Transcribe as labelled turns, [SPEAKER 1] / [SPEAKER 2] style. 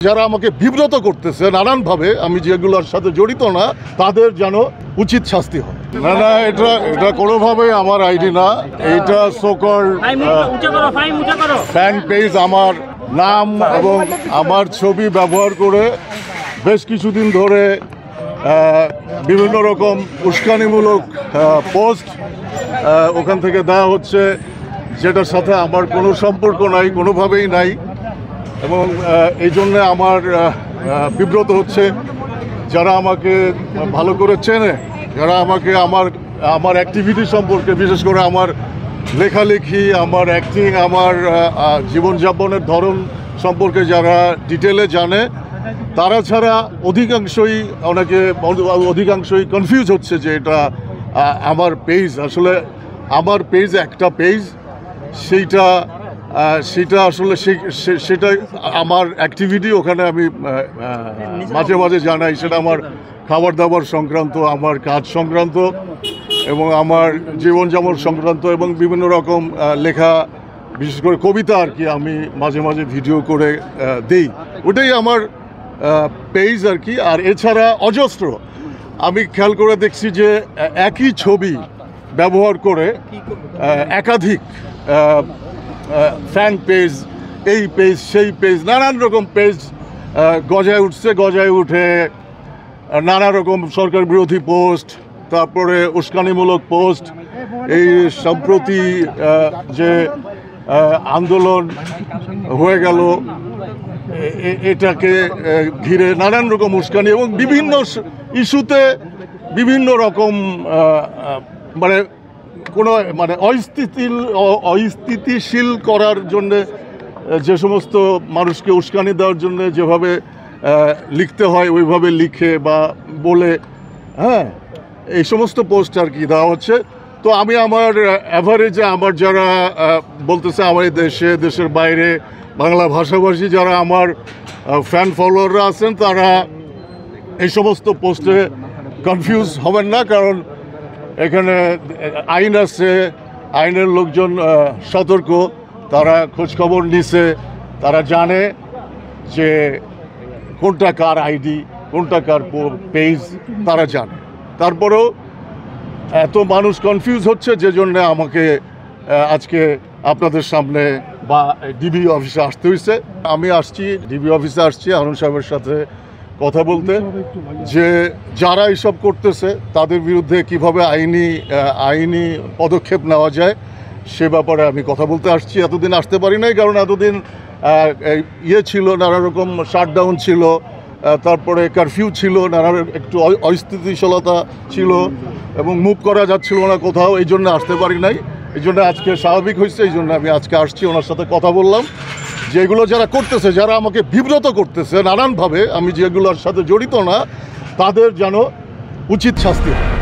[SPEAKER 1] যারা আমাকে বিব্রত করতেছে নানানভাবে, আমি যেগুলোর সাথে জড়িত না, তাদের যেন উচিত শাস্তি হয়। না, এটা কোনোভাবেই আমার আইডি না। এটা সোকল ফ্যান পেজ, আমার নাম এবং আমার ছবি ব্যবহার করে বেশ কিছুদিন ধরে বিভিন্ন রকম উস্কানিমূলক পোস্ট ওখান থেকে দেওয়া হচ্ছে, যেটার সাথে আমার কোনো সম্পর্ক নাই, কোনোভাবেই নাই। এবং এই জন্যে আমার বিব্রত হচ্ছে যারা আমাকে ভালো করে চেনে, যারা আমাকে আমার অ্যাক্টিভিটি সম্পর্কে, বিশেষ করে আমার লেখালেখি, আমার অ্যাক্টিং, আমার জীবনযাপনের ধরন সম্পর্কে যারা ডিটেলে জানে, তারা ছাড়া অধিকাংশই কনফিউজ হচ্ছে যে এটা আমার পেজ। আসলে আমার পেজ একটা পেজ, সেটা আসলে সেটা আমার অ্যাক্টিভিটি, ওখানে আমি মাঝে মাঝে জানাই। সেটা আমার খাবার দাবার সংক্রান্ত, আমার কাজ সংক্রান্ত এবং আমার জীবনযাপন সংক্রান্ত এবং বিভিন্ন রকম লেখা, বিশেষ করে কবিতা আর কি, আমি মাঝে মাঝে ভিডিও করে দেই। ওটাই আমার পেজ আর কি। আর এছাড়া অজস্র, আমি খেয়াল করে দেখছি যে একই ছবি ব্যবহার করে একাধিক ফ্যান পেজ, এই পেজ সেই পেজ, নানান রকম পেজ গজায় উঠে নানা রকম সরকার বিরোধী পোস্ট, তারপরে উস্কানিমূলক পোস্ট, এই সম্প্রতি যে আন্দোলন হয়ে গেল এটাকে ঘিরে নানান রকম উস্কানি এবং বিভিন্ন ইস্যুতে বিভিন্ন রকম অস্থিতিশীল করার জন্যে, যে সমস্ত মানুষকে উস্কানি দেওয়ার জন্য যেভাবে লিখতে হয় ওইভাবে লিখে বা বলে, এই সমস্ত পোস্ট আর কি দেওয়া হচ্ছে। তো আমি আমার অ্যাভারেজে আমার যারা বলতেছে আমার দেশের বাইরে বাংলা ভাষাভাষী যারা আমার ফ্যান ফলোয়াররা আছেন, তারা এই সমস্ত পোস্টে কনফিউজ হবেন না, কারণ এখানে আইন আছে, আইনের লোকজন সতর্ক, তারা খোঁজখবর নিছে, তারা জানে যে কোনটা কার আইডি, কোনটা কার পেজ, তারা জানে। তারপরেও এত মানুষ কনফিউজ হচ্ছে, যে জন্য আমাকে আজকে আপনাদের সামনে বা ডিবি অফিসে আসতে হয়েছে। আমি আসছি, ডিবি অফিসে আসছি হারুন সাহেবের সাথে কথা বলতে, যে যারা এইসব করতেছে তাদের বিরুদ্ধে কিভাবে আইনি পদক্ষেপ নেওয়া যায় সে ব্যাপারে আমি কথা বলতে আসছি। এতদিন আসতে পারি নাই, কারণ এতদিন ছিল, নানা রকম শাটডাউন ছিল, তারপরে কারফিউ ছিল, নানা একটু অস্থিতিশীলতা ছিল এবং মুভ করা যাচ্ছিল না কোথাও, এই জন্য আসতে পারি নাই। এই জন্য আজকে স্বাভাবিক হয়েছে, এই জন্য আমি আজকে আসছি, ওনার সাথে কথা বললাম। যেগুলো যারা করতেছে, যারা আমাকে বিব্রত করতেছে নানানভাবে, আমি যেগুলোর সাথে জড়িত না, তাদের যেন উচিত শাস্তি হয়।